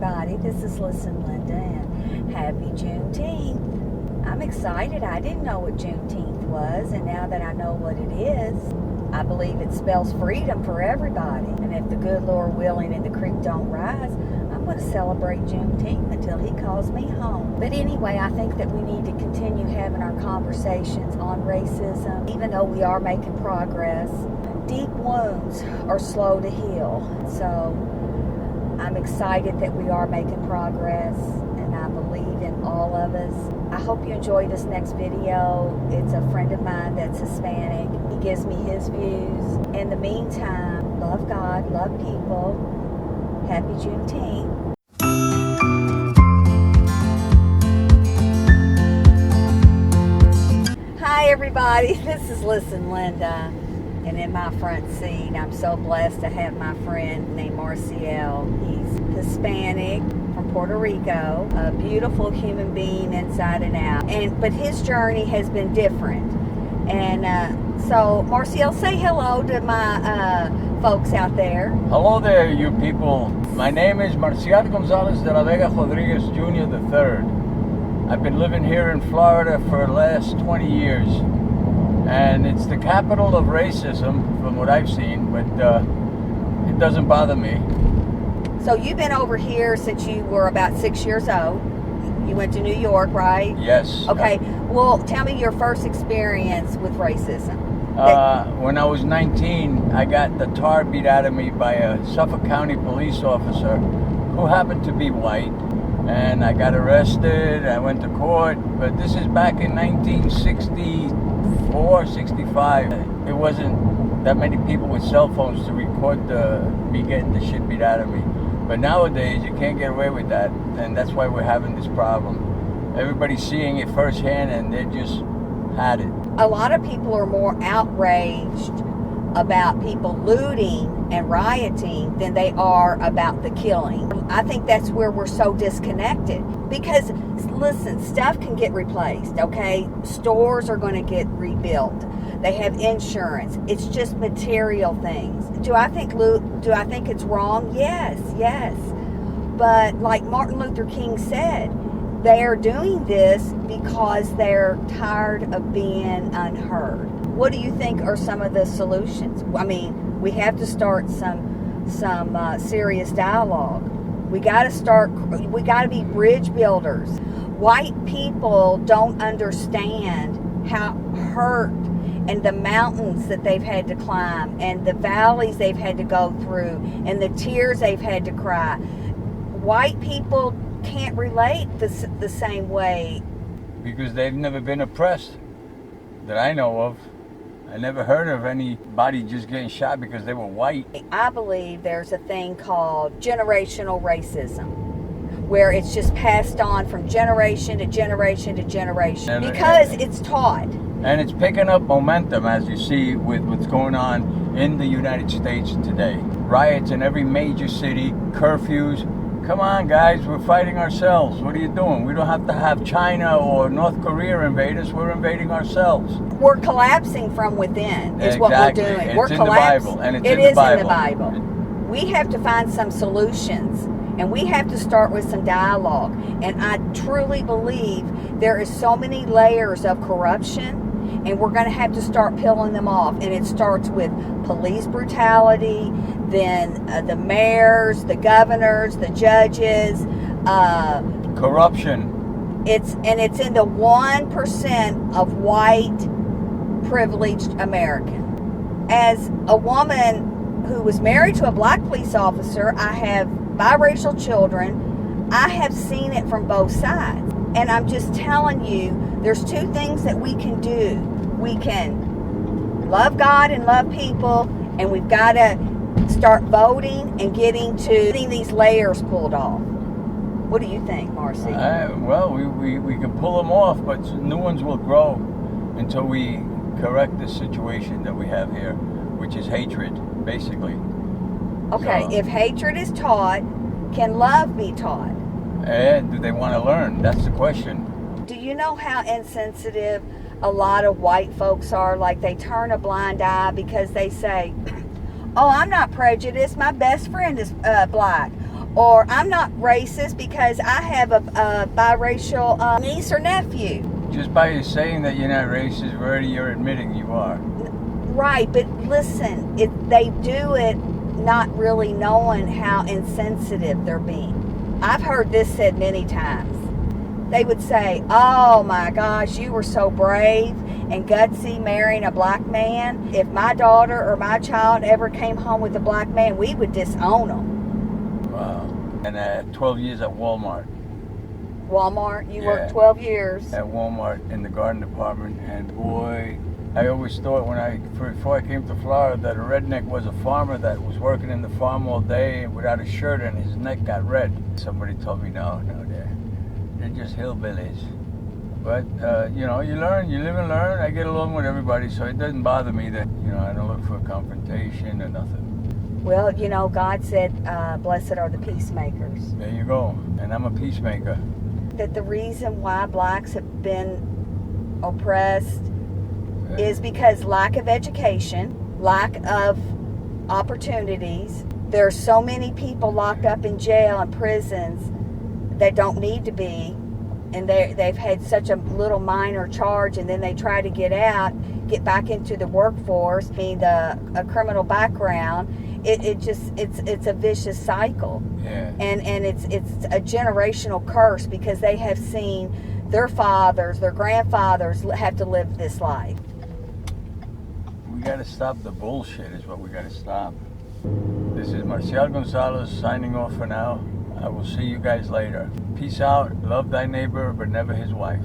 everybody. This is Listen Linda, and happy Juneteenth. I'm excited. I didn't know what Juneteenth was, and now that I know what it is, I believe it spells freedom for everybody. And if the good Lord willing and the creek don't rise, I'm going to celebrate Juneteenth until He calls me home. But anyway, I think that we need to continue having our conversations on racism, even though we are making progress. Deep wounds are slow to heal. So I'm excited that we are making progress, and I believe in all of us. I hope you enjoy this next video. It's a friend of mine that's Hispanic. He gives me his views. In the meantime, love God, love people. Happy Juneteenth. Hi everybody, this is Listen Linda. And in my front seat, I'm so blessed to have my friend named Marcial. He's Hispanic from Puerto Rico, a beautiful human being inside and out. But his journey has been different. And so, Marcial, say hello to my folks out there. Hello there, you people. My name is Marcial Gonzalez de la Vega Rodriguez Jr. III. I've been living here in Florida for the last 20 years. And it's the capital of racism, from what I've seen, but it doesn't bother me. So you've been over here since you were about 6 years old. You went to New York, right? Yes. Okay. Well, tell me your first experience with racism. When I was 19, I got the tar beat out of me by a Suffolk County police officer who happened to be white. And I got arrested, I went to court, but this is back in 1964, 65. It wasn't that many people with cell phones to record me getting the shit beat out of me. But nowadays, you can't get away with that, and that's why we're having this problem. Everybody's seeing it firsthand, and they just had it. A lot of people are more outraged about people looting and rioting than they are about the killing. I think that's where we're so disconnected. Because, listen, stuff can get replaced, okay? Stores are going to get rebuilt. They have insurance. It's just material things. Do I think it's wrong? Yes. But like Martin Luther King said, they're doing this because they're tired of being unheard. What do you think are some of the solutions? I mean, we have to start some serious dialogue. We got to be bridge builders. White people don't understand how hurt and the mountains that they've had to climb and the valleys they've had to go through and the tears they've had to cry. White people can't relate the same way. Because they've never been oppressed that I know of. I never heard of anybody just getting shot because they were white. I believe there's a thing called generational racism, where it's just passed on from generation to generation to generation because it's taught. And it's picking up momentum, as you see with what's going on in the United States today. Riots in every major city, curfews. Come on, guys, we're fighting ourselves. What are you doing? We don't have to have China or North Korea invade us. We're invading ourselves. We're collapsing from within is exactly. what we're doing. It's we're in collapsing. The Bible, and it's it in is the Bible. In the Bible. We have to find some solutions, and we have to start with some dialogue. And I truly believe there is so many layers of corruption, and we're going to have to start peeling them off. And it starts with police brutality, then the mayors, the governors, the judges. Corruption. It's in the 1% of white privileged American. As a woman who was married to a black police officer, I have biracial children. I have seen it from both sides. And I'm just telling you, there's two things that we can do. We can love God and love people, and we've got to start voting and getting these layers pulled off. What do you think, Marcy? Well, we can pull them off, but new ones will grow until we correct this situation that we have here, which is hatred, basically. Okay, if hatred is taught, can love be taught? And do they want to learn? That's the question. Do you know how insensitive a lot of white folks are? Like, they turn a blind eye because they say, oh, I'm not prejudiced, my best friend is black. Or I'm not racist because I have a biracial niece or nephew. Just by you saying that you're not racist, already you're admitting you are. Right, but listen, they do it not really knowing how insensitive they're being. I've heard this said many times. They would say, oh my gosh, you were so brave and gutsy marrying a black man. If my daughter or my child ever came home with a black man, we would disown them. Wow. And 12 years at Walmart. Walmart, you Yeah. worked 12 years. At Walmart in the garden department, and boy, I always thought before I came to Florida that a redneck was a farmer that was working in the farm all day without a shirt and his neck got red. Somebody told me, no, they're just hillbillies. But, you know, you learn, you live and learn. I get along with everybody, so it doesn't bother me that, you know, I don't look for confrontation or nothing. Well, you know, God said, blessed are the peacemakers. There you go. And I'm a peacemaker. That the reason why blacks have been oppressed is because lack of education, lack of opportunities. There are so many people locked up in jail and prisons that don't need to be, and they've had such a little minor charge, and then they try to get out, get back into the workforce, being a criminal background. It's a vicious cycle. Yeah. And it's a generational curse because they have seen their fathers, their grandfathers have to live this life. We got to stop the bullshit is what we got to stop. This is Marcial Gonzalez signing off for now. I will see you guys later. Peace out. Love thy neighbor, but never his wife.